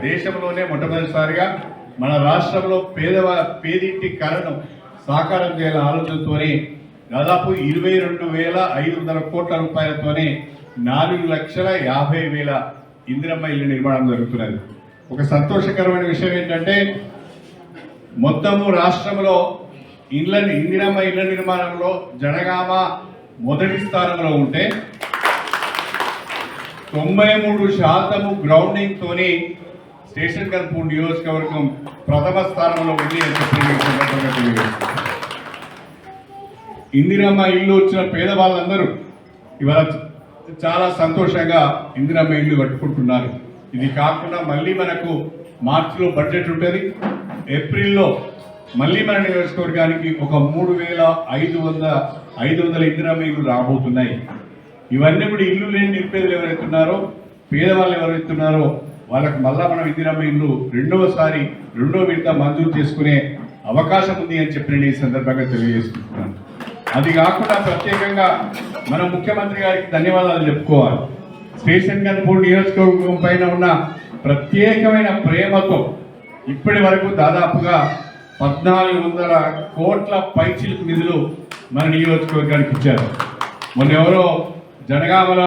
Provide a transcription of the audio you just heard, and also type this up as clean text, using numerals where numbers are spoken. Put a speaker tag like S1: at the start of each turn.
S1: దేశంలోనే మొట్టమొదటిసారిగా మన రాష్ట్రంలో పేదింటి కళను సాకారం చేయాలనే ఆలోచనతోనే దాదాపు 22,500 కోట్ల రూపాయలతోనే 4,50,000 ఇందిరమ్మ ఇల్లు నిర్మాణం జరుగుతున్నది. ఒక సంతోషకరమైన విషయం ఏంటంటే మొత్తము రాష్ట్రంలో ఇందిరమ్మ ఇళ్ల నిర్మాణంలో జనగామ మొదటి స్థానంలో ఉంటే 93% గ్రౌండింగ్ తోని స్టేషన్ కన్పూర్ నియోజకవర్గం ప్రథమ స్థానంలో ఉంది అని చెప్పి ఇందిరమ్మ ఇల్లు వచ్చిన పేదవాళ్ళందరూ ఇవాళ చాలా సంతోషంగా ఇందిరమ్మ ఇల్లు కట్టుకుంటున్నారు. ఇది కాకుండా మళ్ళీ మనకు మార్చిలో బడ్జెట్ ఉంటుంది, ఏప్రిల్లో మళ్ళీ మన నియోజకవర్గానికి ఒక 3,500 ఇందిరమ్మ ఇల్లు రాబోతున్నాయి. ఇవన్నీ కూడా ఇల్లు లేని నిరుపేదలు ఎవరైతున్నారో పేదవాళ్ళు ఎవరైతున్నారో వాళ్ళకు మళ్ళా మనం ఇందిరమ్మ ఇల్లు రెండో విడత మంజూరు చేసుకునే అవకాశం ఉంది అని చెప్పి నేను ఈ సందర్భంగా తెలియజేస్తున్నాను. అది కాకుండా ప్రత్యేకంగా మన ముఖ్యమంత్రి గారికి ధన్యవాదాలు చెప్పుకోవాలి. స్టేషన్ కన్పూర్ నియోజకవర్గం పైన ఉన్న ప్రత్యేకమైన ప్రేమతో ఇప్పటి వరకు దాదాపుగా 1,400 కోట్ల పైచిలుకు నిధులు మన నియోజకవర్గానికి ఇచ్చారు. మొన్న ఎవరో జనగామలో